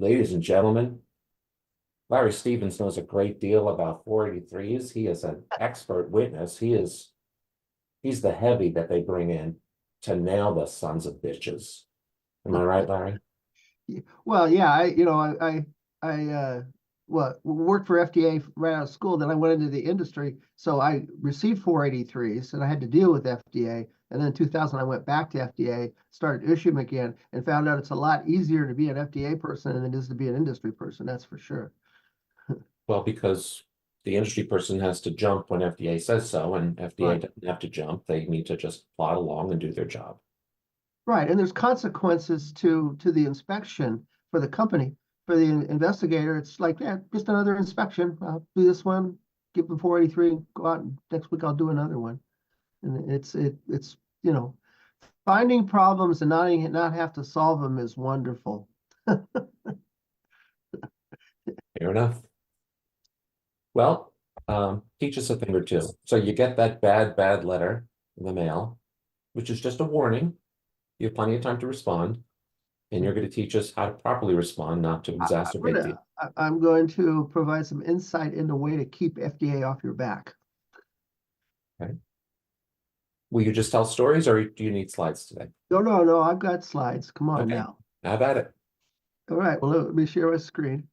Ladies and gentlemen, Larry Stevens knows a great deal about 483s. He is an expert witness. He's the heavy that they bring in to nail the sons of bitches. Am I right, Larry? Well, yeah, I worked for FDA right out of school. Then I went into the industry, so I received 483s, and I had to deal with FDA. And then in 2000, I went back to FDA, started issuing again, and found out it's a lot easier to be an FDA person than it is to be an industry person. That's for sure. Well, because the industry person has to jump when FDA says so, and FDA Right. doesn't have to jump. They need to just plod along and do their job. Right, and there's consequences to the inspection for the company. For the investigator, it's like, yeah, just another inspection. I'll do this one, give them 483, go out, and next week I'll do another one. And it's finding problems and not have to solve them is wonderful. Fair enough. Well, teach us a thing or two. So you get that bad letter in the mail, which is just a warning. You have plenty of time to respond, and you're going to teach us how to properly respond, not to exacerbate the. I'm going to provide some insight into a way to keep FDA off your back. Okay. Will you just tell stories, or do you need slides today? No, I've got slides. Come on Okay. now. How about it? All right, well, let me share my screen.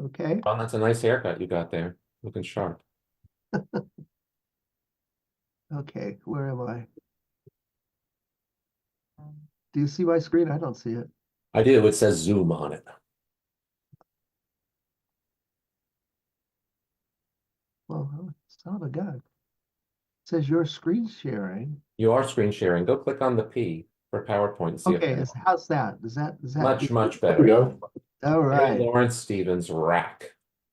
Okay. Well, that's a nice haircut you got there. Looking sharp. Okay, where am I? Do you see my screen? I don't see it. I do. It says Zoom on it. Well, son of a gun. It says you're screen sharing. You are screen sharing. Go click on the P for PowerPoint and see Okay, if how's that? Does that much better. There we go. All right. Lawrence Stevens rack.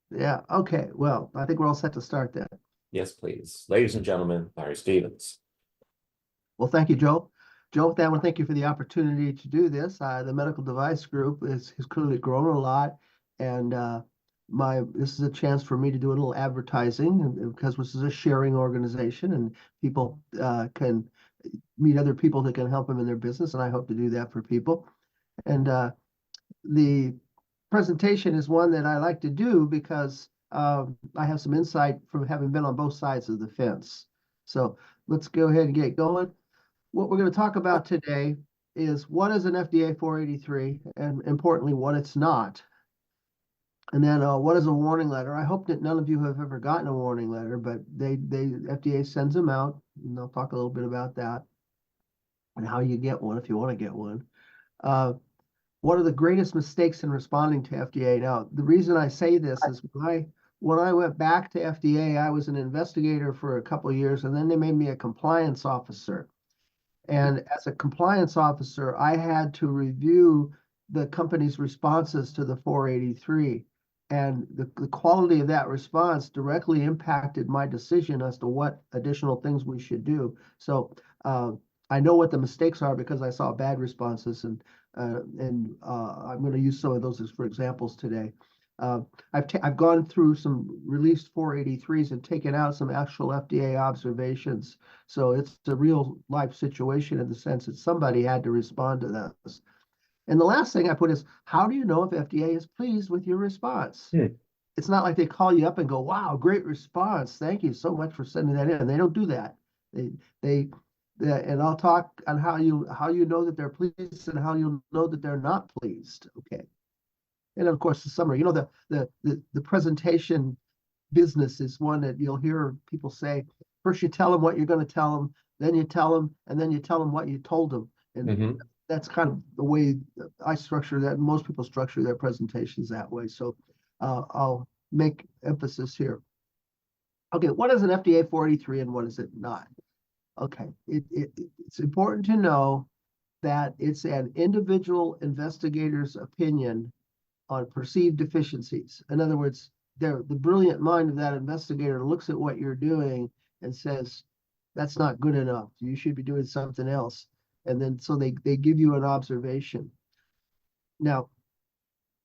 Yeah, okay. Well, I think we're all set to start then. Yes, please. Ladies and gentlemen, Larry Stevens. Well, thank you, Joe. Joe, with that, I want to thank you for the opportunity to do this. The medical device group has clearly grown a lot, and this is a chance for me to do a little advertising, because this is a sharing organization, and people can meet other people that can help them in their business, and I hope to do that for people. And the presentation is one that I like to do because I have some insight from having been on both sides of the fence. So let's go ahead and get going. What we're going to talk about today is what is an FDA 483, and importantly, what it's not. And then what is a warning letter? I hope that none of you have ever gotten a warning letter, but FDA sends them out, and they'll talk a little bit about that and how you get one if you want to get one. What are the greatest mistakes in responding to FDA? Now, the reason I say this is when I went back to FDA, I was an investigator for a couple of years, and then they made me a compliance officer. And as a compliance officer, I had to review the company's responses to the 483. And the quality of that response directly impacted my decision as to what additional things we should do. So I know what the mistakes are because I saw bad responses, and I'm going to use some of those as for examples today. I've gone through some released 483s and taken out some actual FDA observations. So it's a real life situation in the sense that somebody had to respond to this. And the last thing I put is, how do you know if FDA is pleased with your response? It's not like they call you up and go, wow, great response. Thank you so much for sending that in. They don't do that. And I'll talk on how you know that they're pleased and how you'll know that they're not pleased. Okay. And of course, the summary. The presentation business is one that you'll hear people say. First, you tell them what you're going to tell them, then you tell them, and then you tell them what you told them. And that's kind of the way I structure that. Most people structure their presentations that way. So I'll make emphasis here. Okay, what is an FDA 483 and what is it not? Okay, it's important to know that it's an individual investigator's opinion on perceived deficiencies. In other words, the brilliant mind of that investigator looks at what you're doing and says, that's not good enough. You should be doing something else. And then so they give you an observation. Now,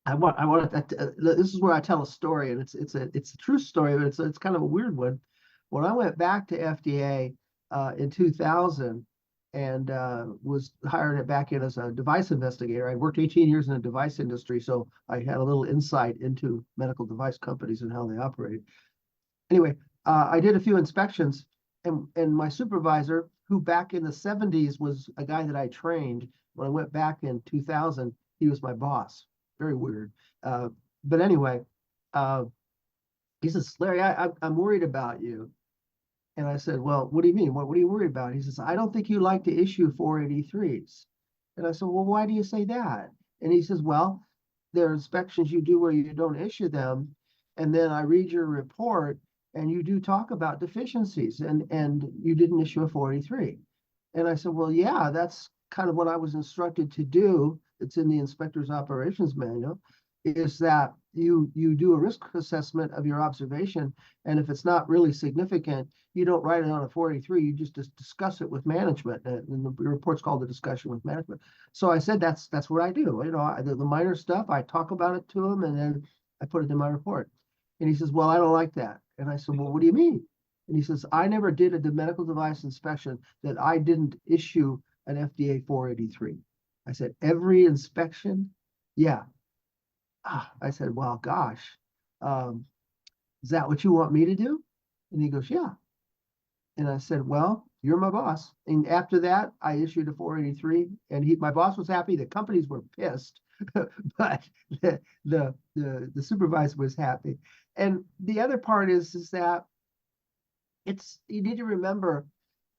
this is where I tell a story, and it's a true story, but it's kind of a weird one. When I went back to FDA in 2000, and was hired back in as a device investigator. I worked 18 years in the device industry, so I had a little insight into medical device companies and how they operate. Anyway, I did a few inspections, and my supervisor, who back in the 70s was a guy that I trained, when I went back in 2000, he was my boss. Very weird. But anyway, he says, Larry, I'm worried about you. And I said, well, what do you mean? What are you worried about? He says, I don't think you like to issue 483s. And I said, well, why do you say that? And he says, well, there are inspections you do where you don't issue them. And then I read your report and you do talk about deficiencies and you didn't issue a 483. And I said, well, yeah, that's kind of what I was instructed to do. It's in the inspector's operations manual, is that you do a risk assessment of your observation. And if it's not really significant, you don't write it on a 483, you just discuss it with management. And the report's called the discussion with management. So I said, that's what I do. You know, the minor stuff, I talk about it to him and then I put it in my report. And he says, well, I don't like that. And I said, well, what do you mean? And he says, I never did a medical device inspection that I didn't issue an FDA 483. I said, every inspection? Yeah. I said, well, gosh, is that what you want me to do? And he goes, yeah. And I said, well, you're my boss. And after that, I issued a 483 and my boss was happy. The companies were pissed, but the supervisor was happy. And the other part is that you need to remember,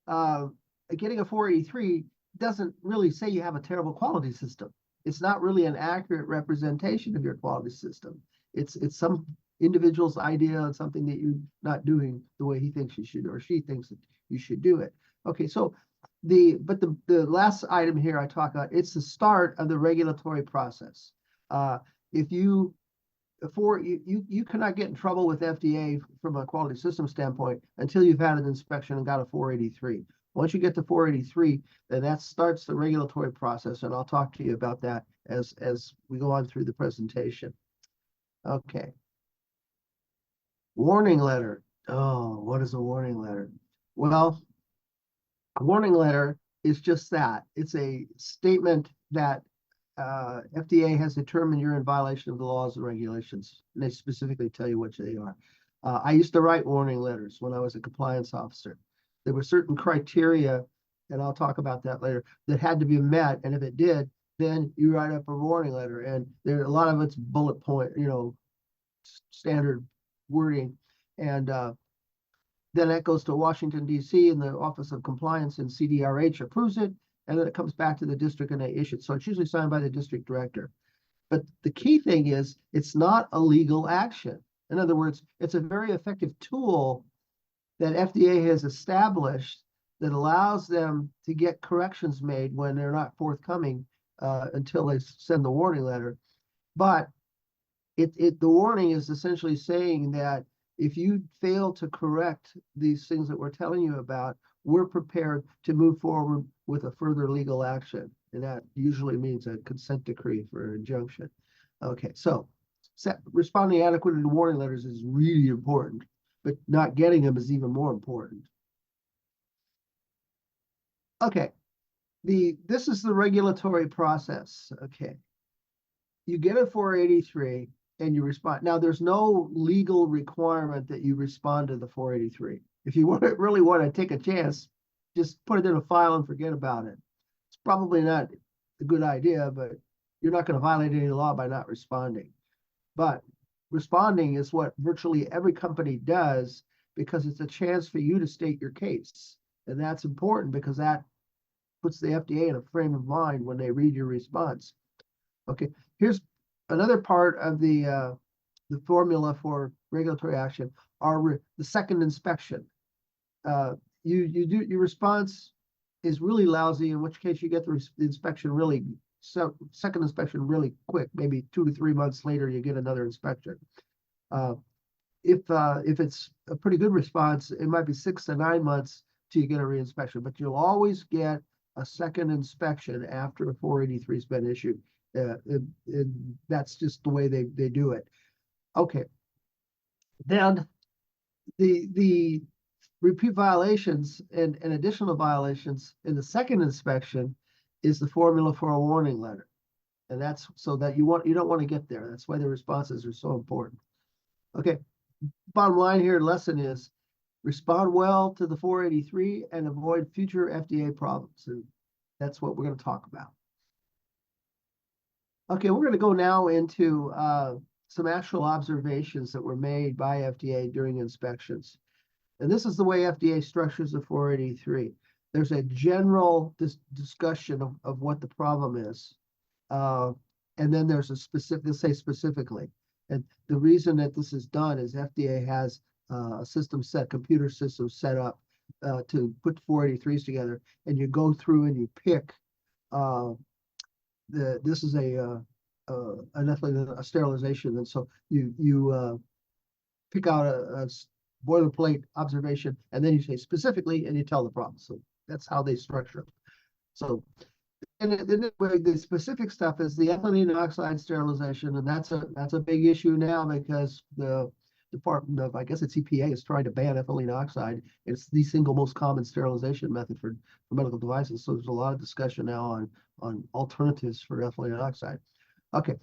getting a 483 doesn't really say you have a terrible quality system. It's not really an accurate representation of your quality system. It's some individual's idea on something that you're not doing the way he thinks you should, or she thinks that you should do it. Okay, so the last item here I talk about, it's the start of the regulatory process. If you cannot get in trouble with FDA from a quality system standpoint until you've had an inspection and got a 483. Once you get to 483, then that starts the regulatory process, and I'll talk to you about that as we go on through the presentation. Okay. Warning letter. Oh, what is a warning letter? Well, a warning letter is just that. It's a statement that FDA has determined you're in violation of the laws and regulations, and they specifically tell you what they are. I used to write warning letters when I was a compliance officer. There were certain criteria, and I'll talk about that later, that had to be met. And if it did, then you write up a warning letter. And a lot of it's bullet point, standard wording. And then that goes to Washington, D.C., and the Office of Compliance and CDRH approves it. And then it comes back to the district and they issue it. So it's usually signed by the district director. But the key thing is it's not a legal action. In other words, it's a very effective tool that FDA has established that allows them to get corrections made when they're not forthcoming until they send the warning letter. But the warning is essentially saying that if you fail to correct these things that we're telling you about, we're prepared to move forward with a further legal action. And that usually means a consent decree for an injunction. Okay, so responding adequately to warning letters is really important, but not getting them is even more important. Okay, this is the regulatory process. Okay, you get a 483 and you respond. Now, there's no legal requirement that you respond to the 483. If you really want to take a chance, just put it in a file and forget about it. It's probably not a good idea, but you're not going to violate any law by not responding. But responding is what virtually every company does because it's a chance for you to state your case. And that's important because that puts the FDA in a frame of mind when they read your response. Okay, here's another part of the formula for regulatory action are the second inspection. Your response is really lousy, in which case you get the inspection really, second inspection really quick, maybe 2 to 3 months later, you get another inspection. If it's a pretty good response, it might be 6 to 9 months till you get a reinspection, but you'll always get a second inspection after a 483 has been issued. That's just the way they do it. Okay. Then the repeat violations and additional violations in the second inspection is the formula for a warning letter. And that's so that you don't want to get there. That's why the responses are so important. Okay, bottom line here, lesson is respond well to the 483 and avoid future FDA problems. And that's what we're going to talk about. Okay, we're going to go now into some actual observations that were made by FDA during inspections. And this is the way FDA structures the 483. There's a general discussion of what the problem is. And then there's a specific, let's say specifically. And the reason that this is done is FDA has a computer system set up to put 483s together. And you go through and you pick, this is an ethylene a sterilization. And so you pick out a boilerplate observation, and then you say specifically, and you tell the problem. So that's how they structure it. So, and the specific stuff is the ethylene oxide sterilization, and that's a big issue now because the Department of, I guess it's EPA, is trying to ban ethylene oxide. It's the single most common sterilization method for medical devices. So there's a lot of discussion now on alternatives for ethylene oxide. Okay,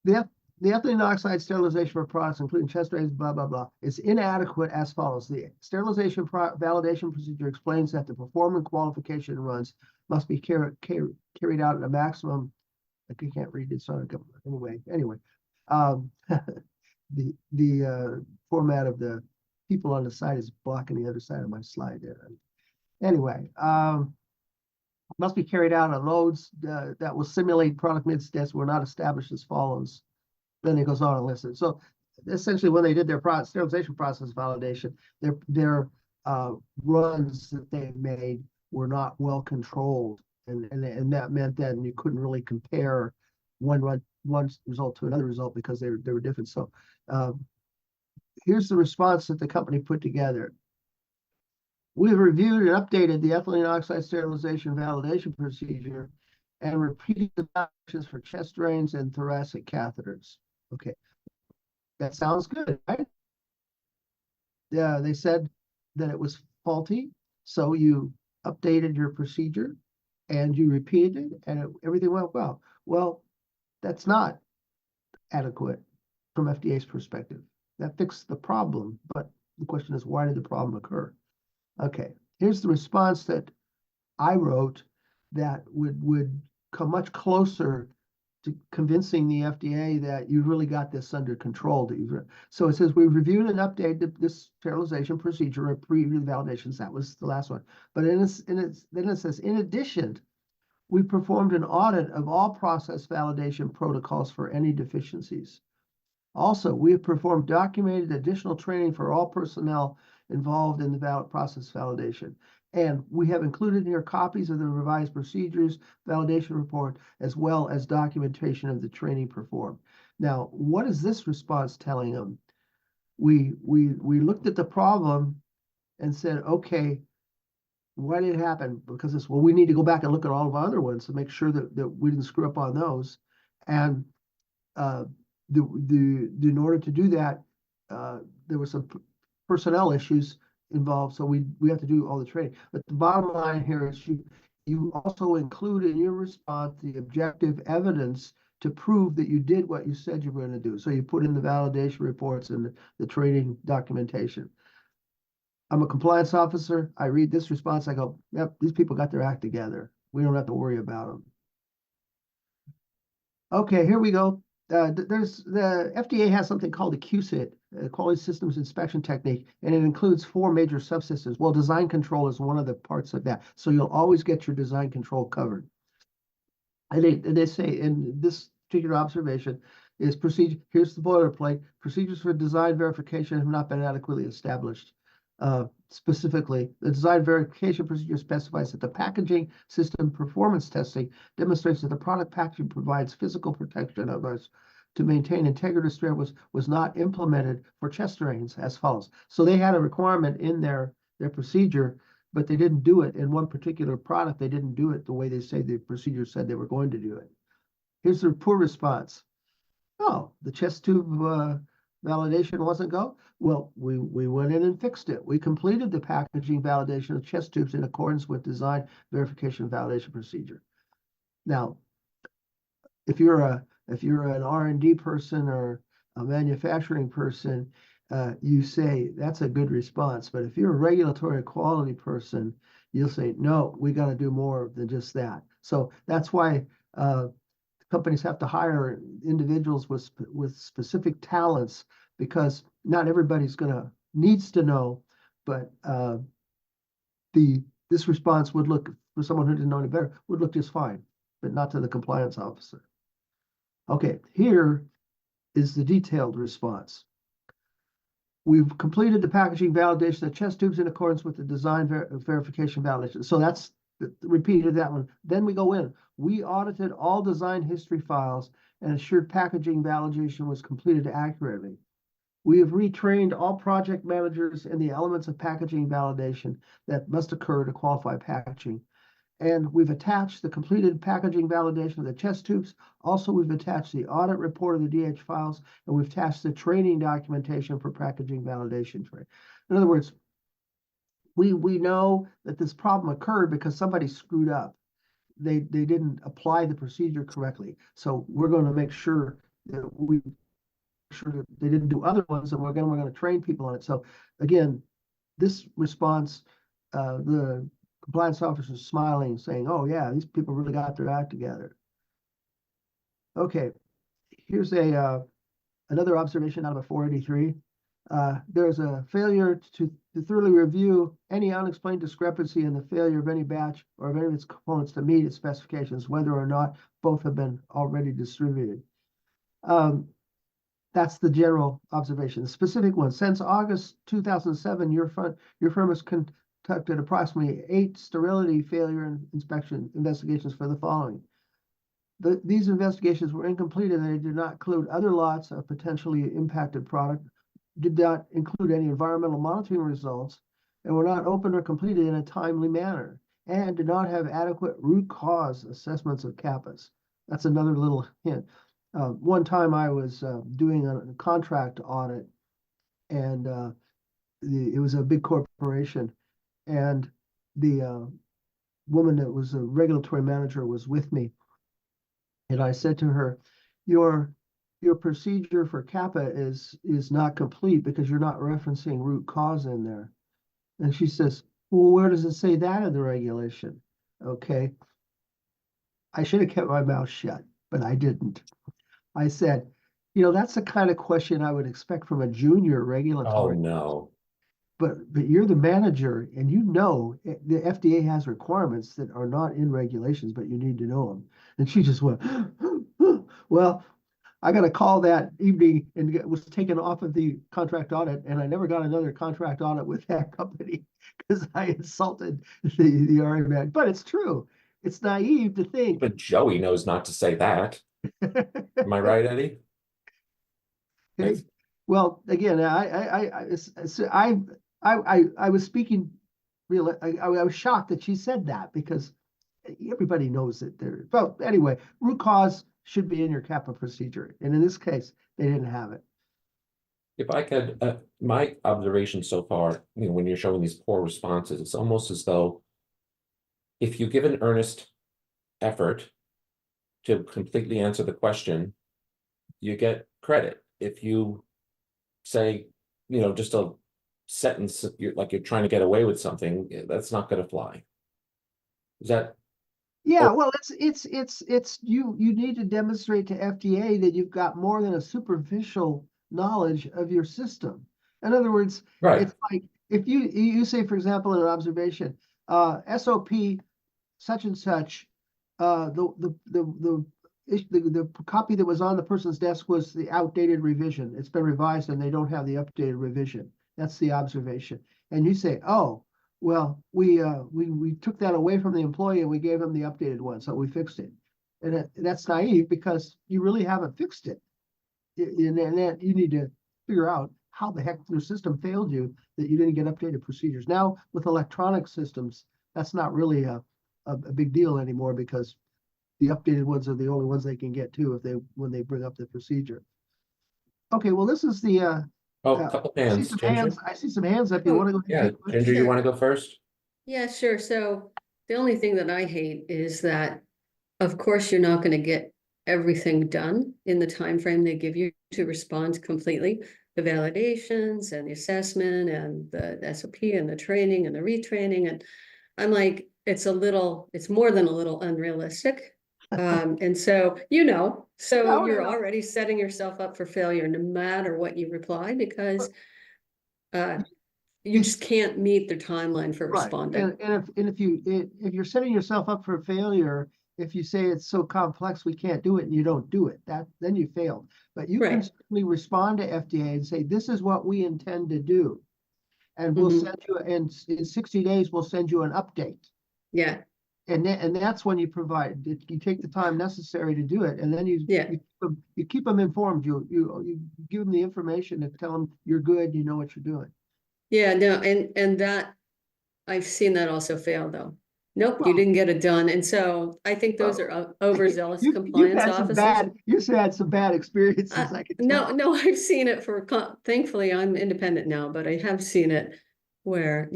the ethylene oxide sterilization for products, including chest drains, blah, blah, blah, is inadequate as follows. The sterilization validation procedure explains that the performance qualification runs must be carried out at a maximum. I can't read it, so anyway. The format of the people on the side is blocking the other side of my slide there. Anyway, must be carried out on loads that will simulate product mid-steps were not established as follows. Then it goes on and lists it. So essentially, when they did their sterilization process validation, their runs that they made were not well controlled, and that meant that you couldn't really compare one result to another result because they were different. So here's the response that the company put together. We've reviewed and updated the ethylene oxide sterilization validation procedure and repeated the validations for chest drains and thoracic catheters. Okay, that sounds good, right? Yeah, they said that it was faulty, so you updated your procedure and you repeated it, and everything went well. Well, that's not adequate from FDA's perspective. That fixed the problem, but the question is, why did the problem occur? Okay, here's the response that I wrote that would come much closer to convincing the FDA that you really got this under control. So it says, we reviewed and updated this sterilization procedure and pre-review validations. That was the last one. But then it says, in addition, we performed an audit of all process validation protocols for any deficiencies. Also, we have performed documented additional training for all personnel involved in the process validation. And we have included here copies of the revised procedures, validation report, as well as documentation of the training performed. Now, what is this response telling them? We looked at the problem and said, okay, why did it happen? Because we need to go back and look at all of our other ones to make sure that we didn't screw up on those. And in order to do that, there were some personnel issues involved, so we have to do all the training. But the bottom line here is you also include in your response the objective evidence to prove that you did what you said you were going to do. So you put in the validation reports and the training documentation. I'm a compliance officer. I read this response. I go, yep, these people got their act together. We don't have to worry about them. Okay, here we go. The FDA has something called a QSIT, Quality Systems Inspection Technique, and it includes 4 major subsystems. Well, design control is one of the parts of that. So you'll always get your design control covered. And they say in this particular observation is procedure. Here's the boilerplate. Procedures for design verification have not been adequately established. Specifically, the design verification procedure specifies that the packaging system performance testing demonstrates that the product packaging provides physical protection of us to maintain integrity strength was not implemented for chest drains as follows. So they had a requirement in their procedure, but they didn't do it in one particular product. They didn't do it the way they say the procedure said they were going to do it. Here's the poor response. Oh, the chest tube validation wasn't go? Well, we went in and fixed it. We completed the packaging validation of chest tubes in accordance with design verification validation procedure. Now, if you're an R&D person or a manufacturing person, you say that's a good response. But if you're a regulatory quality person, you'll say, no, we got to do more than just that. So that's why companies have to hire individuals with specific talents, because not everybody's needs to know, but this response would look, for someone who didn't know any better, would look just fine, but not to the compliance officer. Okay, here is the detailed response. We've completed the packaging validation of chest tubes in accordance with the design verification validation. So that's repeated that one. Then we go in. We audited all design history files and assured packaging validation was completed accurately. We have retrained all project managers in the elements of packaging validation that must occur to qualify packaging. And we've attached the completed packaging validation of the chest tubes. Also, we've attached the audit report of the DH files, and we've attached the training documentation for packaging validation. In other words, we know that this problem occurred because somebody screwed up. They didn't apply the procedure correctly. So we're going to make sure that they didn't do other ones, and we're going to train people on it. So again, this response, the compliance officer is smiling, saying, oh yeah, these people really got their act together. Okay, here's another observation out of a 483. There's a failure to thoroughly review any unexplained discrepancy in the failure of any batch or of any of its components to meet its specifications, whether or not both have been already distributed. That's the general observation. The specific one, since August 2007, your firm has conducted approximately 8 sterility failure and inspection investigations for the following. These investigations were incomplete and they did not include other lots of potentially impacted product, did not include any environmental monitoring results, and were not opened or completed in a timely manner, and did not have adequate root cause assessments of CAPAs. That's another little hint. One time I was doing a contract audit, and it was a big corporation, and the woman that was a regulatory manager was with me, and I said to her, your procedure for CAPA is not complete because you're not referencing root cause in there. And she says, well, where does it say that in the regulation? Okay. I should have kept my mouth shut, but I didn't. I said, that's the kind of question I would expect from a junior regulatory. Oh, no. But you're the manager, and the FDA has requirements that are not in regulations, but you need to know them. And she just went, well, I got a call that evening and was taken off of the contract audit, and I never got another contract audit with that company because I insulted the RA man. But it's true. It's naive to think. But Joey knows not to say that. Am I right, Eddie? Okay. Yes. Well, again, I was speaking real. I was shocked that she said that because everybody knows that there. Well, anyway, root cause should be in your CAPA procedure, and in this case, they didn't have it. If I could, my observation so far, when you're showing these poor responses, it's almost as though if you give an earnest effort to completely answer the question, you get credit. If you say, just a sentence, you're trying to get away with something, that's not going to fly. Is that? Yeah, well, it's you need to demonstrate to FDA that you've got more than a superficial knowledge of your system. In other words, Right. It's like if you say, for example, in an observation, SOP such and such, the copy that was on the person's desk was the outdated revision. It's been revised and they don't have the updated revision. That's the observation. And you say, oh, well, we took that away from the employee and we gave him the updated one, so we fixed it. And that's naive because you really haven't fixed it. And then you need to figure out how the heck your system failed you that you didn't get updated procedures. Now with electronic systems, that's not really a big deal anymore because the updated ones are the only ones they can get to when they bring up the procedure. Okay, well, this is the, Oh, couple I see hands, some Ginger. hands, I see some hands up. You Oh, want to go ahead and Yeah, take a Ginger, you Sure. want to go first? yeah, sure. So the only thing that I hate is that, of course, you're not going to get everything done in the time frame they give you to respond completely. The validations and the assessment and the SOP and the training and the retraining. And I'm like, it's more than a little unrealistic. And so, so No, no, you're no. already setting yourself up for failure no matter what you reply, because uh, you You- just can't meet the timeline for Right, responding. and if you're setting yourself up for failure, if you say it's so complex we can't do it and you don't do it, then you failed. But you can Right. certainly respond to FDA and say, this is what we intend to do. And we'll Mhm. send you, and in 60 days, we'll send you an update. Yeah, And that's when you you take the time necessary to do it, and then yeah, you keep them informed. You give them the information and tell them you're good, you know what you're doing. yeah, no, and that, I've seen that also fail though. Nope, you Well, didn't get it done. And so I think those well, are overzealous you've compliance had some officers. bad experiences, I can No, tell. no, I've seen it thankfully I'm independent now, but I have seen it where,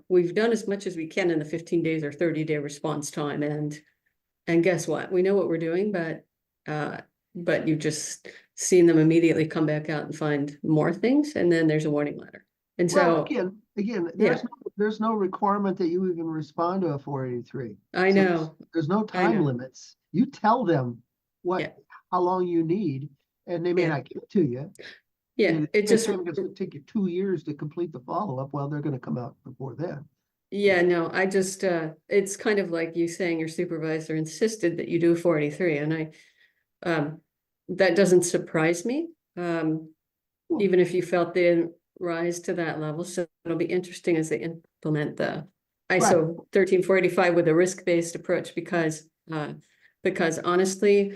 we've done as much as we can in the 15 days or 30-day response time. And guess what? We know what we're doing, but you've just seen them immediately come back out and find more things. And then there's a warning letter. And Well, so, again, yeah, there's no requirement that you even respond to a 483. I So know, there's no I time know. limits. You tell them Yeah, how long you need, and they may yeah, not give it to you. yeah. It They just, say it's going to take you 2 years to complete the follow-up. Well, they're going to come out before then. yeah, no, I just, it's kind of like you saying your supervisor insisted that you do 483, and that doesn't surprise me. Well, Even if you felt they didn't rise to that level. So it'll be interesting as they implement the right. ISO 13485 with a risk-based approach, because honestly,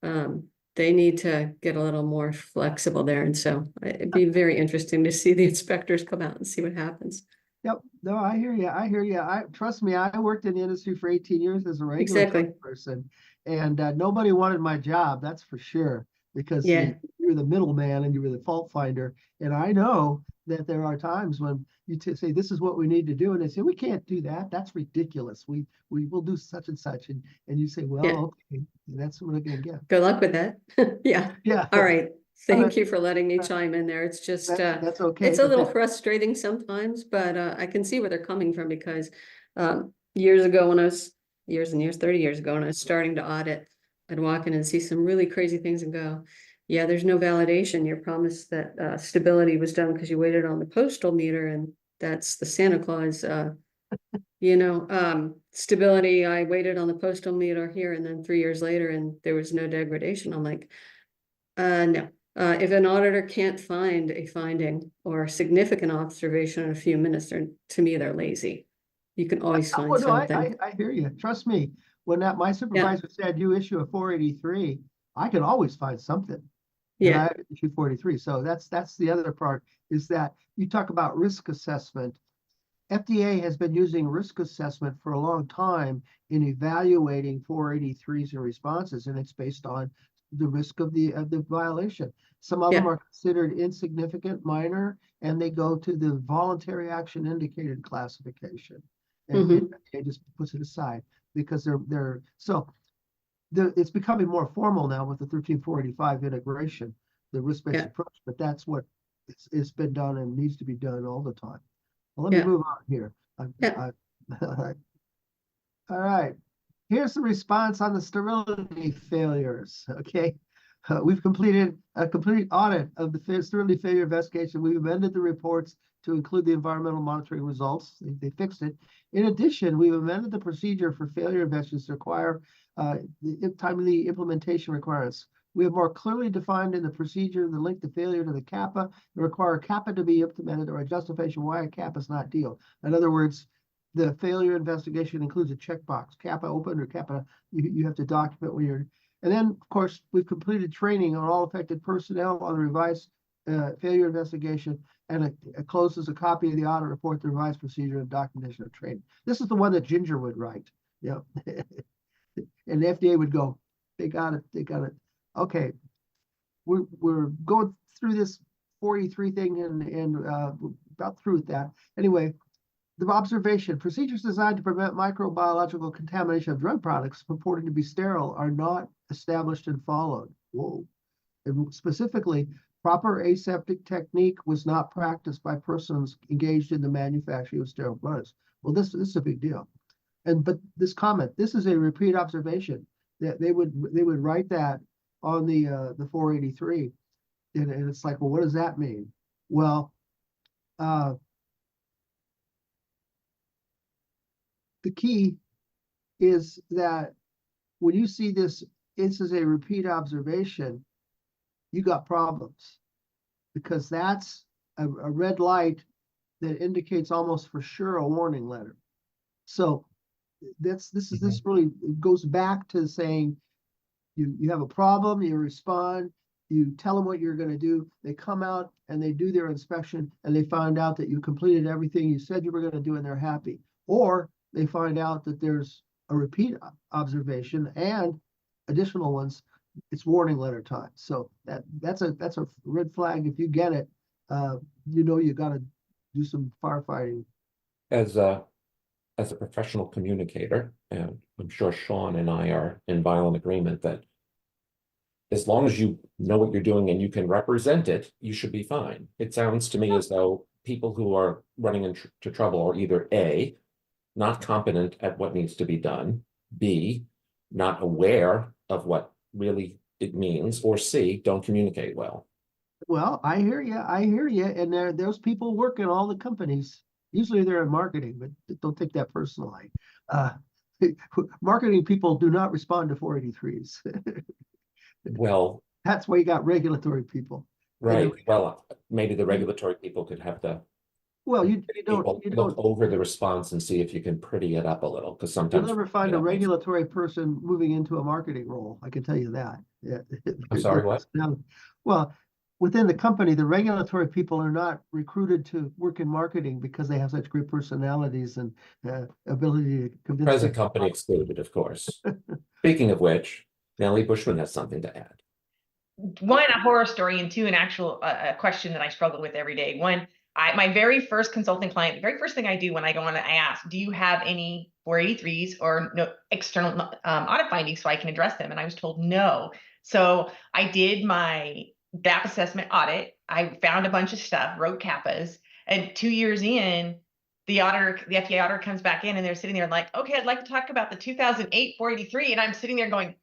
they need to get a little more flexible there. And so it'd be very interesting to see the inspectors come out and see what happens. Yep. No, I hear you. I hear you. Trust me, I worked in the industry for 18 years as a regulatory Exactly. person, and nobody wanted my job. That's for sure, because Yeah. you're the middleman and you were the fault finder. And I know that there are times when you say this is what we need to do, and they say we can't do that. That's ridiculous. We will do such and such, and you say, well, Yeah. okay, that's what we're gonna get. Good luck with that. Yeah. Yeah. All right. Thank But you for letting me chime in there. It's just, that's okay. it's a But little frustrating sometimes, but I can see where they're coming from, because years ago when I was, years and years, 30 years ago, when I was starting to audit, I'd walk in and see some really crazy things and go, yeah, there's no validation. Your promise that stability was done because you waited on the postal meter, and that's the Santa Claus, stability. I waited on the postal meter here, and then 3 years later, and there was no degradation. I'm like, no. If an auditor can't find a finding or a significant observation in a few minutes, to me, they're lazy. You can always oh, find no, something. I hear you. Trust me, when my Yeah, supervisor said you issue a 483, I can always find something. And yeah, I issue 43. So that's the other part, is that you talk about risk assessment. FDA has been using risk assessment for a long time in evaluating 483s and responses, and it's based on the risk of the violation. Some of them yeah. are considered insignificant, minor, and they go to the voluntary action indicated classification. And Hmm. it just puts it aside because it's becoming more formal now with the 13485 integration, the risk-based Yeah, approach, but that's what it's been done and needs to be done all the time. Well, let me yeah, move on here. yeah. All right. Here's the response on the sterility failures. Okay. We've completed a complete audit of the sterility failure investigation. We've amended the reports to include the environmental monitoring results. They fixed it. In addition, we've amended the procedure for failure investigations to require the timely implementation requirements. We have more clearly defined in the procedure the link to failure to the CAPA and require CAPA to be implemented or a justification why a CAPA is not deal. In other words, the failure investigation includes a checkbox, CAPA open or CAPA, you have to document when you're, and then of course, we've completed training on all affected personnel on the revised failure investigation, and it closes a copy of the audit report, the revised procedure and documentation of training. This is the one that Ginger would write, and the FDA would go, they got it. Okay. we're going through this 483 thing and we're about through with that. Anyway, the observation, procedures designed to prevent microbiological contamination of drug products purported to be sterile are not established and followed. Whoa. And specifically, proper aseptic technique was not practiced by persons engaged in the manufacturing of sterile products. Well, this is a big deal. But this comment, this is a repeat observation that they would write that on the 483, and it's like, well, what does that mean? Well, the key is that when you see this is a repeat observation, you got problems, because that's a red light that indicates almost for sure a warning letter. So this really goes back to saying you have a problem, you respond, you tell them what you're going to do, they come out and they do their inspection and they find out that you completed everything you said you were going to do and they're happy. Or they find out that there's a repeat observation and additional ones, it's warning letter time. So that's a red flag. If you get it, you got to do some firefighting. As a professional communicator, and I'm sure Sean and I are in violent agreement that as long as you know what you're doing and you can represent it, you should be fine. It sounds to me as though people who are running into trouble are either A, not competent at what needs to be done, B, not aware of what really it means, or C, don't communicate well. Well, I hear you. And there's people work in all the companies. Usually they're in marketing, but don't take that personally. Marketing people do not respond to 483s. Well, that's why you got regulatory people. Right. Well, maybe the regulatory people could have the you don't look over the response and see if you can pretty it up a little, because sometimes you'll never find a regulatory person moving into a marketing role. I can tell you that. Yeah. I'm sorry, what? Well, within the company, the regulatory people are not recruited to work in marketing because they have such great personalities and ability to convince. Present company excluded, of course. Speaking of which, Nellie Bushman has something to add. One, a horror story, and two, an actual question that I struggle with every day. One, my very first consulting client, the very first thing I do when I go on, I ask, do you have any 483s or no external audit findings so I can address them? And I was told no. So I did my gap assessment audit. I found a bunch of stuff, wrote CAPAs, and 2 years in, the FDA auditor comes back in and they're sitting there like, okay, I'd like to talk about the 2008 483. And I'm sitting there going,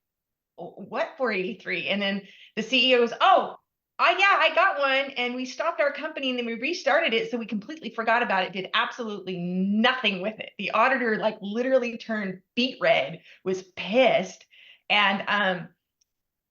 what 483? And then the CEO goes, oh, yeah, I got one. And we stopped our company and then we restarted it. So we completely forgot about it, did absolutely nothing with it. The auditor like literally turned beet red, was pissed. And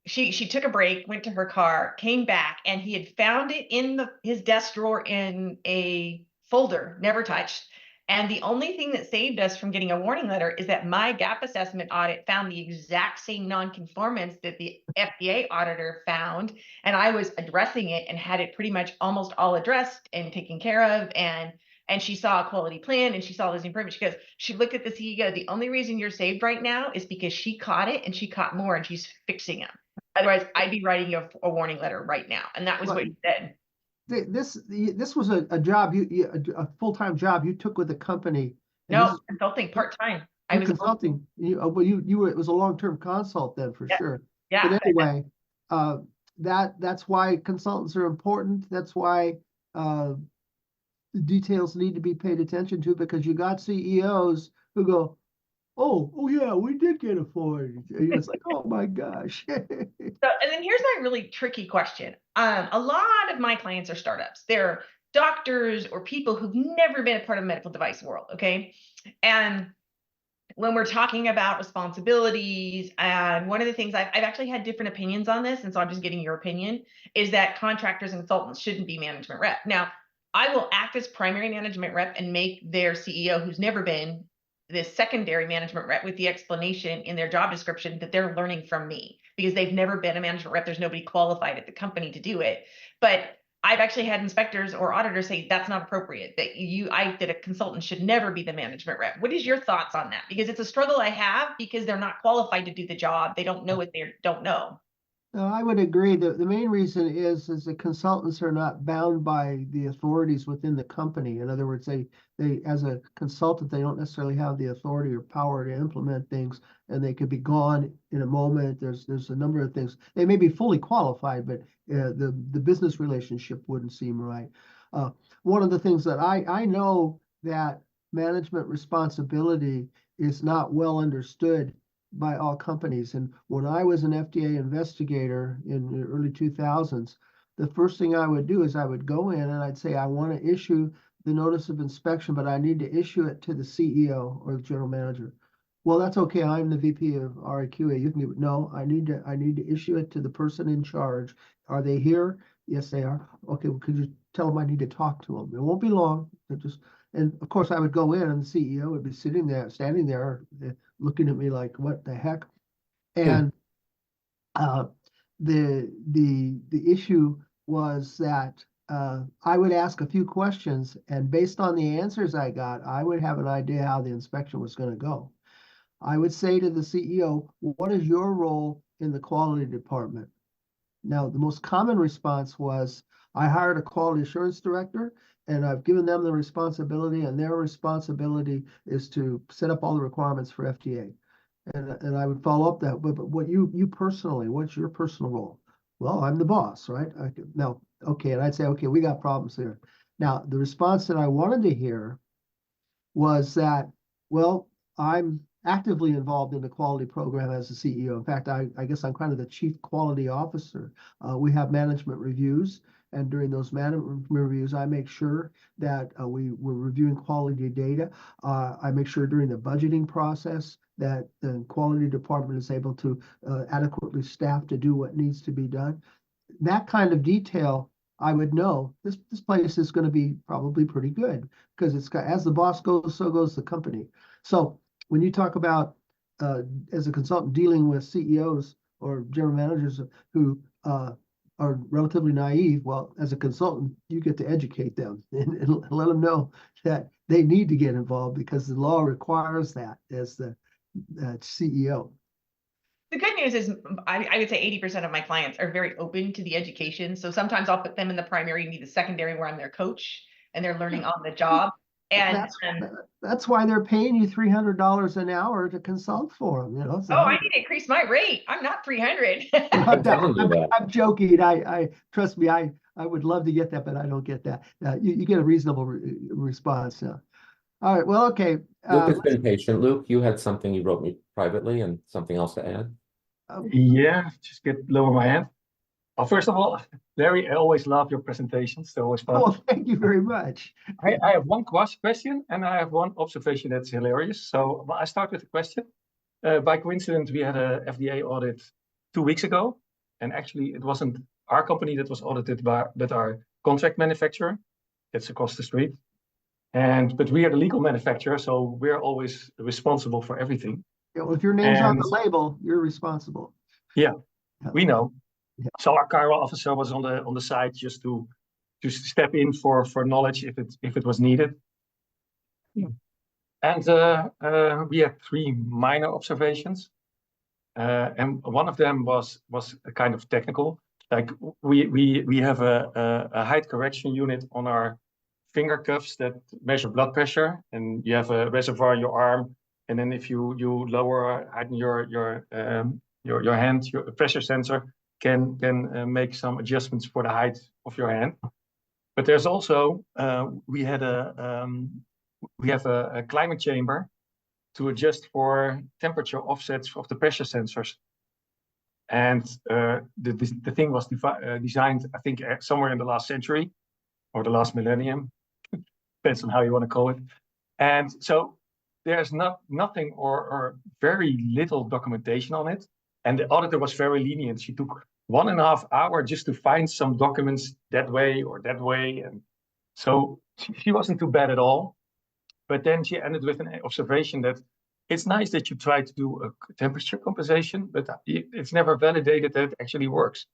she took a break, went to her car, came back, and he had found it in his desk drawer in a folder, never touched. And the only thing that saved us from getting a warning letter is that my gap assessment audit found the exact same nonconformance that the FDA auditor found. And I was addressing it and had it pretty much almost all addressed and taken care of. And she saw a quality plan and she saw those improvements. She looked at the CEO, the only reason you're saved right now is because she caught it and she caught more and she's fixing them. Otherwise, I'd be writing you a warning letter right now. And that was what he said. This was a job a full-time job you took with the company. No, consulting part-time. I was consulting. You were, it was a long-term consult then for sure. Yeah. But anyway, that's why consultants are important. That's why the details need to be paid attention to, because you got CEOs who go, oh yeah, we did get a Ford. It's like, oh my gosh. So, and then here's my really tricky question. A lot of my clients are startups. They're doctors or people who've never been a part of the medical device world, okay? And when we're talking about responsibilities, and one of the things I've actually had different opinions on this, and so I'm just getting your opinion, is that contractors and consultants shouldn't be management rep. Now, I will act as primary management rep and make their CEO, who's never been, this secondary management rep with the explanation in their job description that they're learning from me because they've never been a management rep. There's nobody qualified at the company to do it. But I've actually had inspectors or auditors say that's not appropriate, that a consultant should never be the management rep. What is your thoughts on that? Because it's a struggle I have because they're not qualified to do the job. They don't know what they don't know. No, I would agree. The main reason is the consultants are not bound by the authorities within the company. In other words, they as a consultant, they don't necessarily have the authority or power to implement things, and they could be gone in a moment. There's a number of things. They may be fully qualified, but the business relationship wouldn't seem right. One of the things that I know that management responsibility is not well understood by all companies. And when I was an FDA investigator in the early 2000s, the first thing I would do is I would go in and I'd say, I want to issue the notice of inspection, but I need to issue it to the CEO or the general manager. Well, that's okay. I'm the VP of RIQA. You can give it. No, I need to issue it to the person in charge. Are they here? Yes, they are. Okay, well, could you tell them I need to talk to them? It won't be long. And of course, I would go in, and the CEO would be standing there, looking at me like, "What the heck?" And the issue was that I would ask a few questions, and based on the answers I got, I would have an idea how the inspection was going to go. I would say to the CEO, "What is your role in the quality department?" Now, the most common response was, "I hired a quality assurance director, and I've given them the responsibility, and their responsibility is to set up all the requirements for FDA." And I would follow up that, but what you personally, what's your personal role? Well, I'm the boss, right? No, okay, and I'd say, okay, we got problems there. Now, the response that I wanted to hear was that, well, I'm actively involved in the quality program as a CEO. In fact, I guess I'm kind of the chief quality officer. We have management reviews, and during those management reviews, I make sure that we're reviewing quality data. I make sure during the budgeting process that the quality department is able to adequately staff to do what needs to be done. That kind of detail, I would know this place is going to be probably pretty good, because it's got, as the boss goes, so goes the company. So when you talk about as a consultant dealing with CEOs or general managers who are relatively naive, well, as a consultant, you get to educate them and let them know that they need to get involved because the law requires that as the CEO. The good news is I would say 80% of my clients are very open to the education. So sometimes I'll put them in the primary, me the secondary, where I'm their coach and they're learning on the job. And that's why they're paying you $300 an hour to consult for them. You know. So I need to increase my rate. I'm not 300. I'm joking. I trust me. I would love to get that, but I don't get that. You get a reasonable response. All right. Well, okay. Luke has been patient. Luke, you had something you wrote me privately and something else to add. Yeah, just lower my hand. Well, first of all, Larry, I always love your presentations. They're always fun. Oh, thank you very much. I have one question and I have one observation that's hilarious. So I start with a question. By coincidence, we had a FDA audit 2 weeks ago. And actually, it wasn't our company that was audited, but our contract manufacturer. It's across the street. But we are the legal manufacturer, so we're always responsible for everything. Yeah, well, if your name's on the label, you're responsible. Yeah, we know. Yeah. So our Cairo officer was on the site just to step in for knowledge if it was needed. Yeah. And we had 3 minor observations, and one of them was a kind of technical. Like we have a height correction unit on our finger cuffs that measure blood pressure, and you have a reservoir in your arm, and then if you lower your hand, your pressure sensor can make some adjustments for the height of your hand. But there's also we have a climate chamber to adjust for temperature offsets of the pressure sensors. And the thing was designed, I think, somewhere in the last century or the last millennium. Depends on how you want to call it. And so there's nothing or very little documentation on it. And the auditor was very lenient. She took 1.5 hours just to find some documents that way or that way. And so she wasn't too bad at all. But then she ended with an observation that it's nice that you try to do a temperature compensation, but it's never validated that it actually works.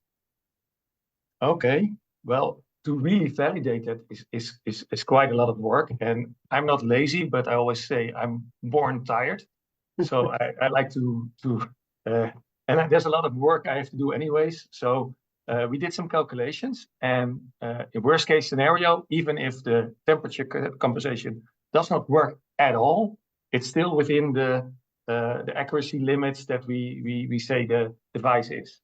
Okay, well, to really validate that is quite a lot of work. And I'm not lazy, but I always say I'm born tired. So I like to and there's a lot of work I have to do anyways. So we did some calculations, and in worst case scenario, even if the temperature compensation does not work at all, it's still within the accuracy limits that we say the device is.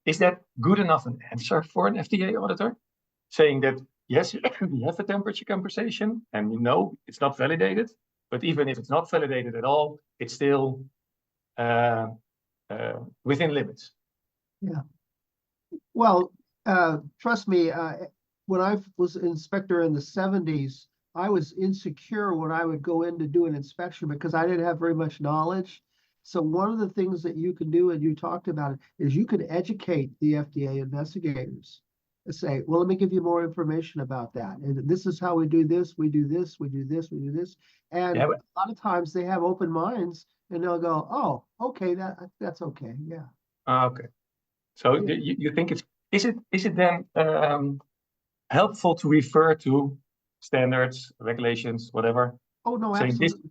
Is that good enough an answer for an FDA auditor? Saying that, yes, we have a temperature compensation, and it's not validated, but even if it's not validated at all, it's still within limits. Well, trust me, when I was inspector in the 70s, I was insecure when I would go in to do an inspection because I didn't have very much knowledge. So one of the things that you can do, and you talked about it, is you can educate the FDA investigators and say, well, let me give you more information about that. And this is how we do this, we do this, we do this, we do this. And Yeah, a lot of times they have open minds and they'll go, oh, okay, that's okay. Yeah. Okay. So Yeah. you think is it then helpful to refer to standards, regulations, whatever? Oh, no, Saying absolutely.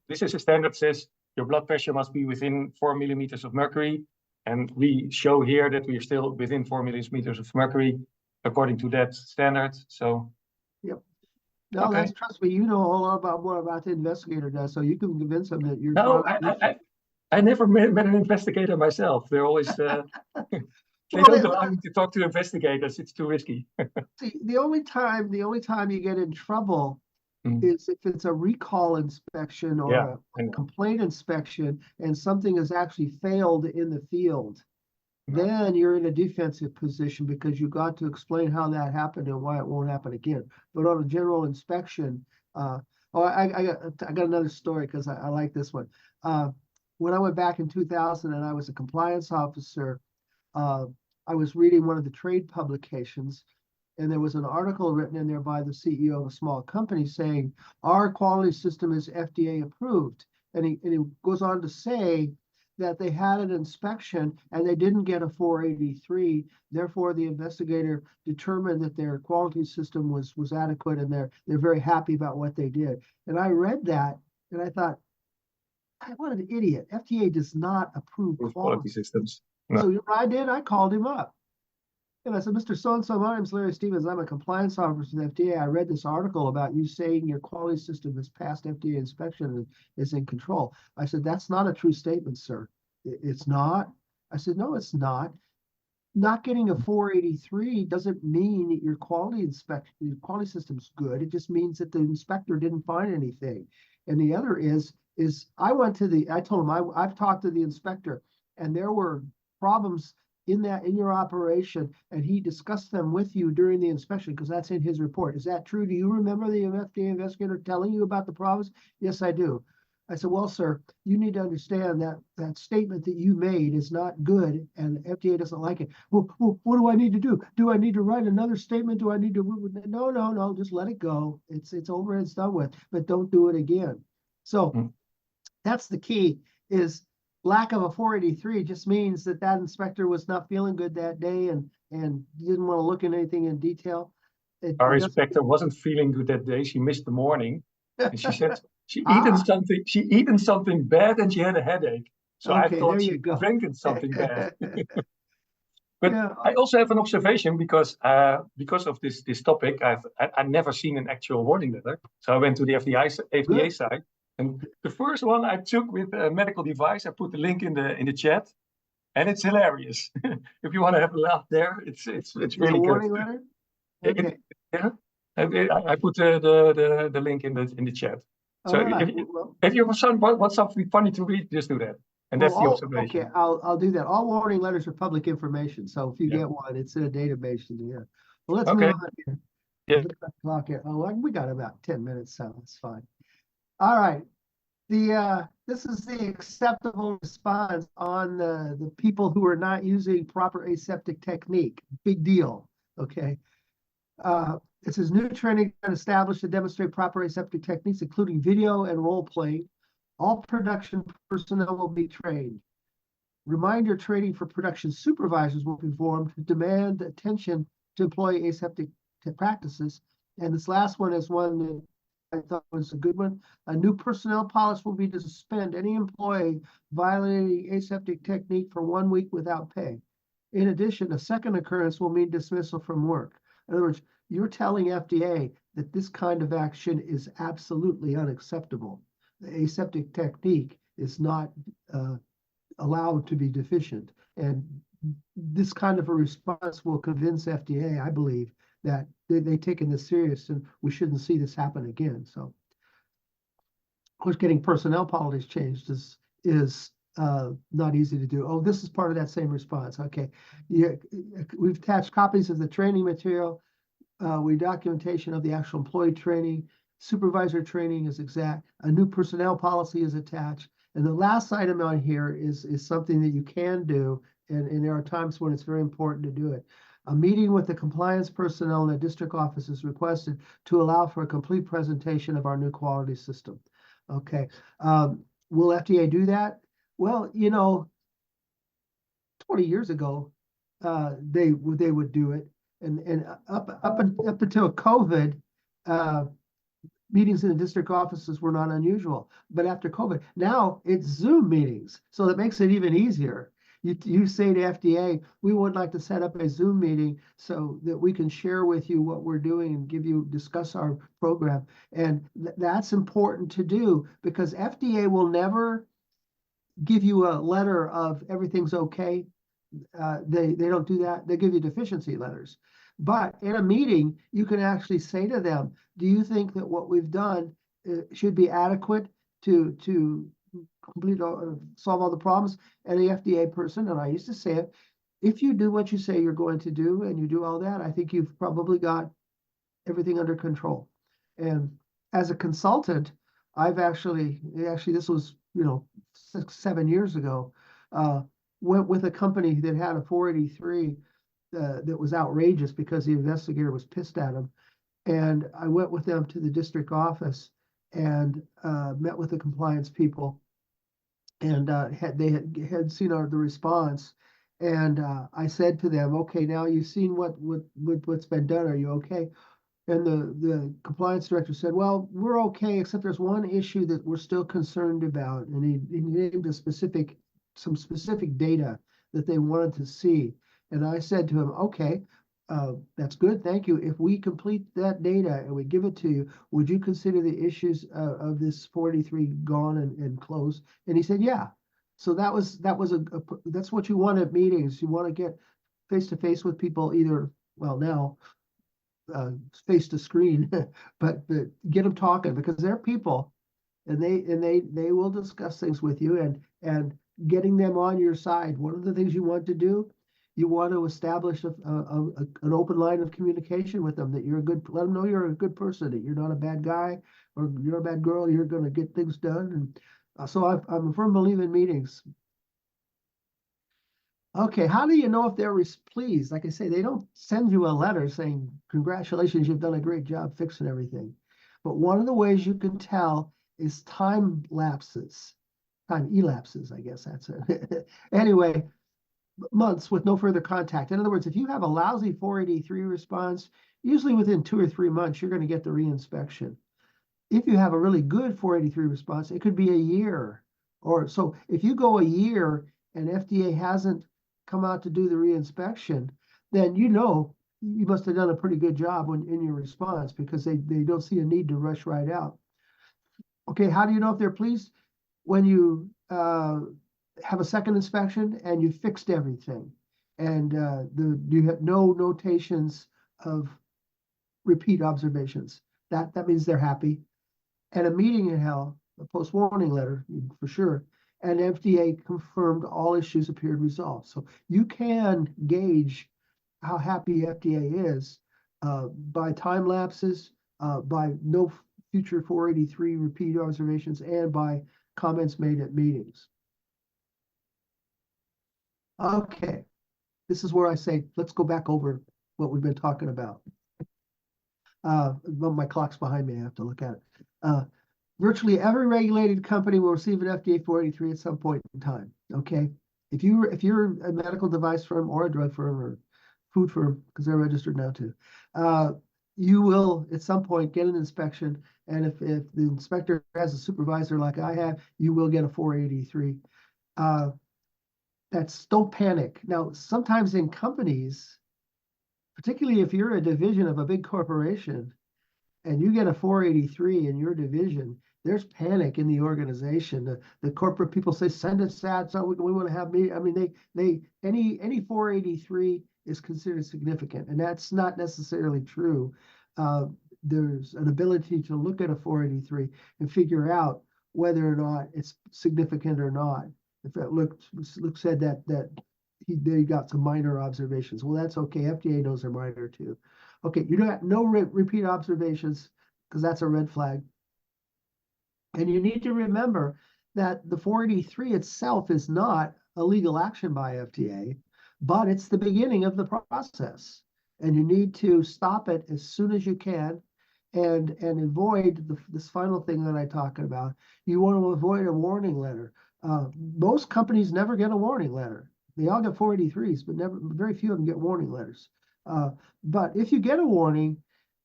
this is a standard says your blood pressure must be within 4 millimeters of mercury. And we show here that we are still within 4 millimeters of mercury according to that standard. So No, okay. trust me, you know a whole lot more about the investigator does, so you can convince them that you're. No, I never met an investigator myself. They're always they Well, don't allow me to talk to investigators. It's too risky. See, the only time you get in trouble Mm. is if it's a recall inspection or Yeah, I a know. complaint inspection and something has actually failed in the field. Yeah. Then you're in a defensive position because you got to explain how that happened and why it won't happen again. But on a general inspection, I got another story because I like this one. When I went back in 2000 and I was a compliance officer, I was reading one of the trade publications, and there was an article written in there by the CEO of a small company saying, our quality system is FDA approved. And he goes on to say that they had an inspection and they didn't get a 483. Therefore, the investigator determined that their quality system was adequate and they're very happy about what they did. And I read that and I thought, what an idiot. FDA does not approve Quality systems. No. So you know what I did? I called him up. And I said, Mr. So-and-so, my name's Larry Stevens. I'm a compliance officer with FDA. I read this article about you saying your quality system has passed FDA inspection and is in control. I said, that's not a true statement, sir. It's not. I said, no, it's not. Not getting a 483 doesn't mean that your quality system's good. It just means that the inspector didn't find anything. And the other is I told him I've talked to the inspector and there were problems in your operation, and he discussed them with you during the inspection because that's in his report. Is that true? Do you remember the FDA investigator telling you about the problems? Yes, I do. I said, well, sir, you need to understand that statement that you made is not good, and FDA doesn't like it. Well, what do I need to do? Do I need to write another statement? Do I need to? No, just let it go. It's over and it's done with, but don't do it again. So that's the key is lack of a 483 just means that inspector was not feeling good that day and didn't want to look at anything in detail. Our inspector wasn't feeling good that day. She missed the morning. And she said she eaten something bad and she had a headache. So okay, I thought she drank something bad. But yeah. I also have an observation because of this topic, I've never seen an actual warning letter. So I went to the FDA site. And the first one I took with a medical device, I put the link in the chat, and it's hilarious. If you want to have a laugh there, it's really good. Warning letter? Okay. I put the link in the chat. So if you want something funny to read, just do that. And that's the observation. Okay, I'll do that. All warning letters are public information, so if you get one, it's in a database. Yeah. Well, let's move on here. Yeah. Look at the clock here. Oh, we got about 10 minutes, so that's fine. All right. This is the acceptable response on the people who are not using proper aseptic technique. Big deal. Okay. This is new training established to demonstrate proper aseptic techniques, including video and role playing. All production personnel will be trained. Reminder training for production supervisors will be formed to demand attention to employee aseptic practices. And this last one is one that I thought was a good one. A new personnel policy will be to suspend any employee violating aseptic technique for 1 week without pay. In addition, a second occurrence will mean dismissal from work. In other words, you're telling FDA that this kind of action is absolutely unacceptable. The aseptic technique is not allowed to be deficient. And this kind of a response will convince FDA, I believe, that they've taken this serious and we shouldn't see this happen again. So, of course, getting personnel policies changed is not easy to do. Oh, this is part of that same response. Okay, yeah, we've attached copies of the training material. We documentation of the actual employee training. Supervisor training is exact. A new personnel policy is attached. And the last item on here is something that you can do, and there are times when it's very important to do it. A meeting with the compliance personnel in the district office is requested to allow for a complete presentation of our new quality system. Okay, will FDA do that? Well, 20 years ago, they would do it, and up until COVID, meetings in the district offices were not unusual. But after COVID, now it's Zoom meetings, so that makes it even easier. You say to FDA, we would like to set up a Zoom meeting so that we can share with you what we're doing and discuss our program. And that's important to do because FDA will never give you a letter of everything's okay. They don't do that. They give you deficiency letters. But in a meeting, you can actually say to them, do you think that what we've done should be adequate to complete solve all the problems? And the FDA person, and I used to say it, if you do what you say you're going to do and you do all that, I think you've probably got everything under control. And as a consultant, I've actually this was 6-7 years ago, went with a company that had a 483 that was outrageous because the investigator was pissed at him. And I went with them to the district office and met with the compliance people. And they had seen the response. And I said to them, okay, now you've seen what's been done. Are you okay? And the compliance director said, well, we're okay, except there's one issue that we're still concerned about. And he named some specific data that they wanted to see. And I said to him, okay, that's good, thank you. If we complete that data and we give it to you, would you consider the issues of this 43 gone and closed? And he said, yeah. So that's what you want at meetings. You want to get face to face with people, either, well, now face to screen, but get them talking because they're people, and they will discuss things with you and getting them on your side. One of the things you want to do, you want to establish an open line of communication with them, that let them know you're a good person, that you're not a bad guy or you're a bad girl, you're going to get things done. And so I'm a firm believer in meetings. Okay, how do you know if they're pleased? Like I say, they don't send you a letter saying, congratulations, you've done a great job fixing everything. But one of the ways you can tell is time elapses, I guess that's it. Anyway, months with no further contact. In other words, if you have a lousy 483 response, usually within 2 or 3 months, you're going to get the reinspection. If you have a really good 483 response, it could be a year or so. If you go a year and FDA hasn't come out to do the reinspection, then you must have done a pretty good job in your response, because they don't see a need to rush right out. Okay, how do you know if they're pleased? When you have a second inspection and you fixed everything, and you have no notations of repeat observations. That means they're happy. And a meeting in hell, a post-warning letter for sure, and FDA confirmed all issues appeared resolved. So you can gauge how happy FDA is by time lapses, by no future 483 repeat observations, and by comments made at meetings. Okay, this is where I say, let's go back over what we've been talking about. Well, my clock's behind me, I have to look at it. Virtually every regulated company will receive an FDA 483 at some point in time, okay? If you're a medical device firm or a drug firm or food firm, because they're registered now too, you will at some point get an inspection, and if the inspector has a supervisor like I have, you will get a 483. Don't panic. Now, sometimes in companies, particularly if you're a division of a big corporation and you get a 483 in your division, there's panic in the organization. The corporate people say, send us that, so we want to have me. I mean, any 483 is considered significant, and that's not necessarily true. There's an ability to look at a 483 and figure out whether or not it's significant or not. If it Luke said that they got some minor observations, well, that's okay. FDA knows they're minor too. Okay, you got no repeat observations because that's a red flag. And you need to remember that the 483 itself is not a legal action by FDA, but it's the beginning of the process. And you need to stop it as soon as you can and avoid this final thing that I talked about. You want to avoid a warning letter. Most companies never get a warning letter. They all get 483s, but very few of them get warning letters. But if you get a warning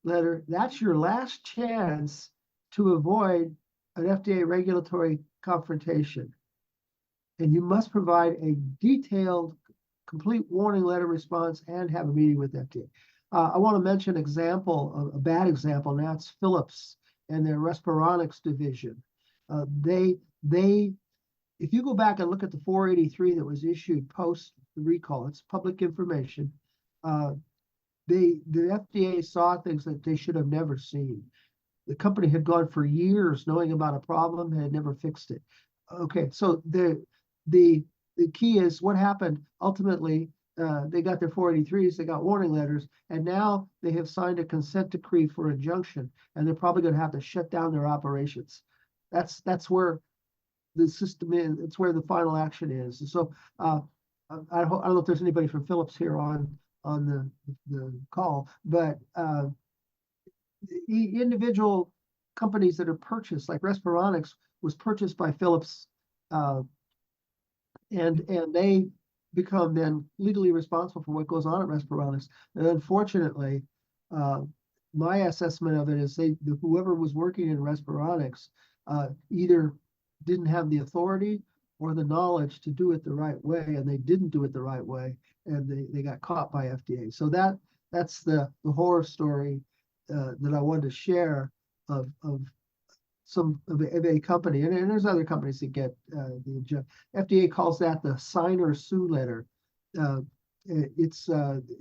letter, that's your last chance to avoid an FDA regulatory confrontation. And you must provide a detailed, complete warning letter response and have a meeting with FDA. I want to mention an example, a bad example, and that's Philips and their Respironics division. If you go back and look at the 483 that was issued post the recall, it's public information. The FDA saw things that they should have never seen. The company had gone for years knowing about a problem and had never fixed it. Okay, so the key is what happened. Ultimately, they got their 483s, they got warning letters, and now they have signed a consent decree for injunction, and they're probably going to have to shut down their operations. That's where the system is. It's where the final action is. And so I don't know if there's anybody from Philips here on the call, but the individual companies that are purchased, like Respironics was purchased by Philips, and they become then legally responsible for what goes on at Respironics. And unfortunately, my assessment of it is whoever was working in Respironics either didn't have the authority or the knowledge to do it the right way, and they didn't do it the right way, and they got caught by FDA. So that's the horror story that I wanted to share of a company, and there's other companies that get the FDA calls that the sign or sue letter. It's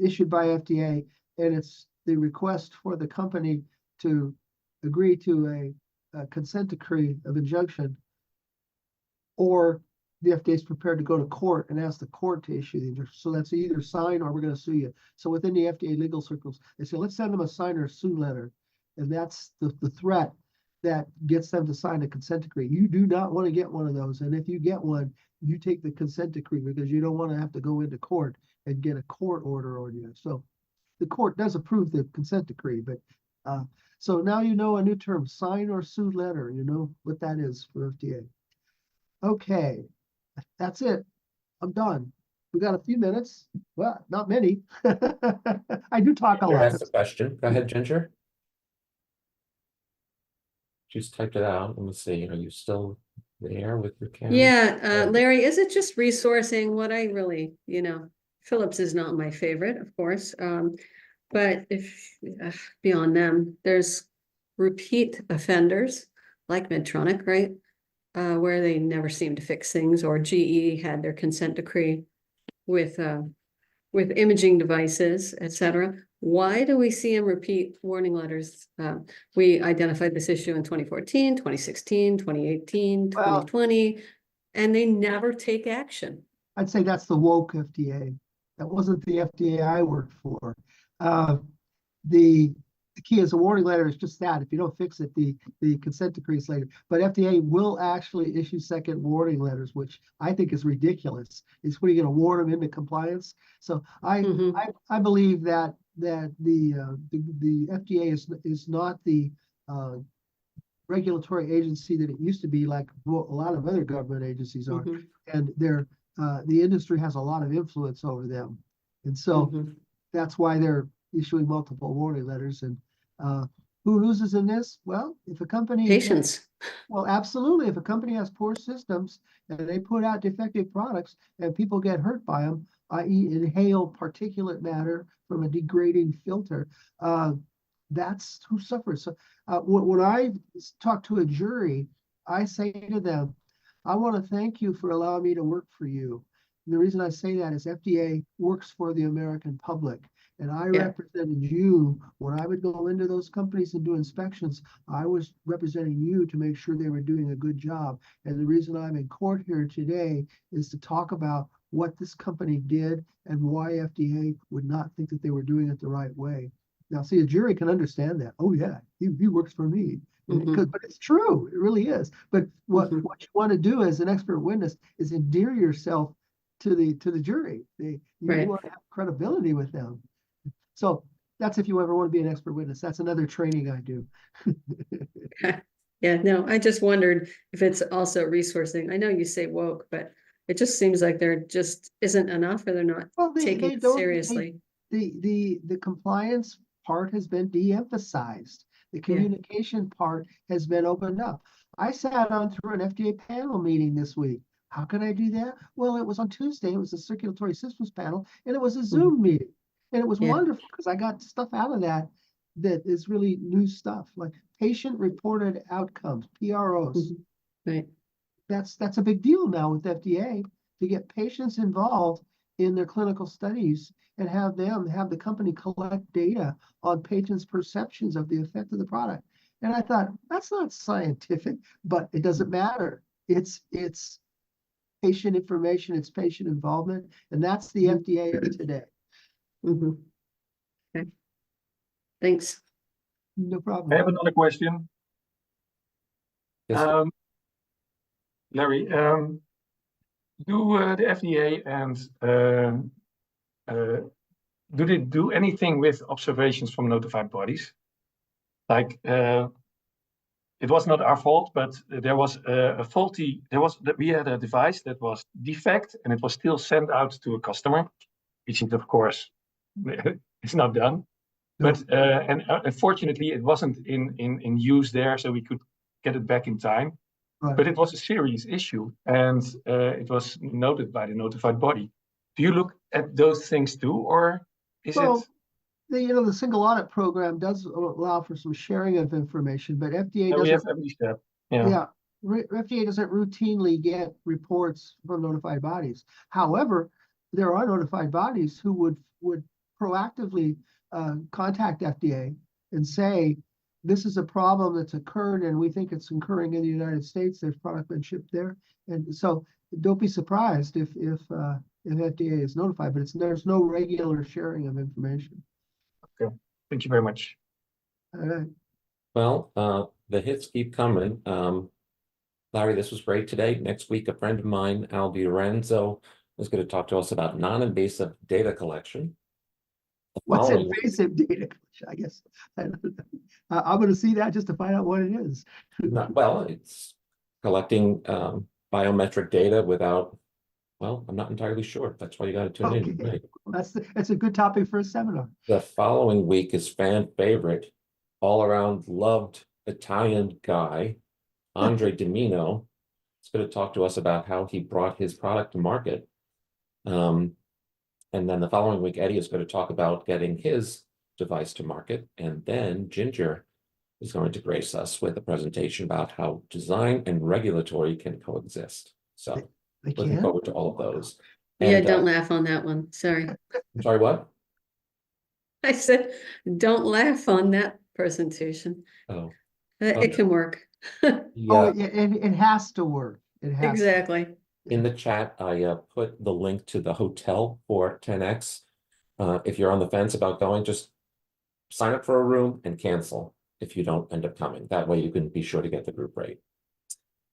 issued by FDA, and it's the request for the company to agree to a consent decree of injunction, or the FDA is prepared to go to court and ask the court to issue the injunction. So that's either sign or we're going to sue you. So within the FDA legal circles, they say, let's send them a sign or sue letter. And that's the threat that gets them to sign a consent decree. You do not want to get one of those. And if you get one, you take the consent decree because you don't want to have to go into court and get a court order on you. So the court does approve the consent decree, but so now you know a new term, sign or sue letter. You know what that is for FDA. Okay, that's it. I'm done. We got a few minutes. Well, not many. I do talk a Ginger lot. asked a question. Go ahead, Ginger. Just typed it out. Let me see. Are you still there with your camera? Yeah, Larry, is it just resourcing? What I really, Philips is not my favorite, of course. But if beyond them, there's repeat offenders like Medtronic, right? Where they never seem to fix things, or GE had their consent decree with imaging devices, etc. Why do we see them repeat warning letters? We identified this issue in 2014, 2016, 2018, 2020, and they never take action. I'd say that's the woke FDA. That wasn't the FDA I worked for. The key is a warning letter is just that. If you don't fix it, the consent decree is later. But FDA will actually issue second warning letters, which I think is ridiculous. It's when you're going to warn them into compliance. So I believe that the FDA is not the regulatory agency that it used to be, like a lot of other government agencies are, and the industry has a lot of influence over them, and so that's why they're issuing multiple warning letters. And Who loses in this? Well, if a company Patients. well, absolutely. If a company has poor systems and they put out defective products and people get hurt by them, i.e. inhale particulate matter from a degrading filter, that's who suffers. So when I talk to a jury, I say to them, I want to thank you for allowing me to work for you. And the reason I say that is FDA works for the American public. And I Yeah. represented you when I would go into those companies and do inspections. I was representing you to make sure they were doing a good job. And the reason I'm in court here today is to talk about what this company did and why FDA would not think that they were doing it the right way. Now, see, a jury can understand that. Oh, yeah, he works for me. Mhm. But it's true, it really is. But what you want to do as an expert witness is endear yourself to the jury. You Right. want to have credibility with them. So that's if you ever want to be an expert witness. That's another training I do. Yeah, no, I just wondered if it's also resourcing. I know you say woke, but it just seems like there just isn't enough, or they're not Well, taking it seriously. The compliance part has been de-emphasized. The communication part has been opened up. I sat on through an FDA panel meeting this week. How can I do that? Well, it was on Tuesday. It was a circulatory systems panel, and it was a Zoom meeting. And it was Yeah. wonderful because I got stuff out of that is really new stuff, like patient-reported outcomes, PROs. Mhm. Right. That's a big deal now with FDA to get patients involved in their clinical studies and have the company collect data on patients' perceptions of the effect of the product. And I thought, that's not scientific, but it doesn't matter. It's patient information, it's patient involvement, and that's the FDA of today. Mhm. Okay. Thanks. No I problem. have another question. Yes. Larry, do the FDA and do they do anything with observations from notified bodies? Like it was not our fault, but there was a faulty. We had a device that was defect, and it was still sent out to a customer, which is of course it's not done. No. But unfortunately, it wasn't in use there, so we could get it back in time. Right. But it was a serious issue, and it was noted by the notified body. Do you look at those things too, or is Well, it? the single audit program does allow for some sharing of information, but FDA We have doesn't. every step. Yeah. FDA doesn't routinely get reports from notified bodies. However, there are notified bodies who would proactively contact FDA and say, this is a problem that's occurred and we think it's occurring in the United States. There's product been shipped there. And so don't be surprised if FDA is notified, but there's no regular sharing of information. Okay. Thank you very much. All right. Well, the hits keep coming. Larry, this was great today. Next week, a friend of mine, Al Lorenzo, is going to talk to us about non-invasive data collection. What's Following- invasive data? I guess I'm going to see that just to find out what it is. Well, it's collecting biometric data without, well, I'm not entirely sure. That's why you got to tune in. Okay. Right. That's a good topic for a seminar. The following week is fan favorite, all around loved Italian guy, Andre Domino. He's going to talk to us about how he brought his product to market. And then the following week, Eddie is going to talk about getting his device to market. And then Ginger is going to grace us with a presentation about how design and regulatory can coexist. So looking forward to all of those. Yeah, And, don't laugh on that one. Sorry. I'm sorry, what? I said, don't laugh on that presentation. Oh, It can work. Oh, yeah. yeah, it has to work. It has to. Exactly. In the chat, I put the link to the hotel for 10X. If you're on the fence about going, just sign up for a room and cancel if you don't end up coming. That way you can be sure to get the group rate.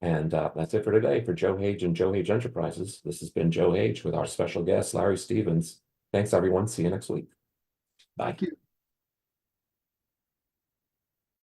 And that's it for today for Joe Hage and Joe Hage Enterprises. This has been Joe Hage with our special guest, Larry Stevens. Thanks, everyone. See you next week. Bye. Thank you.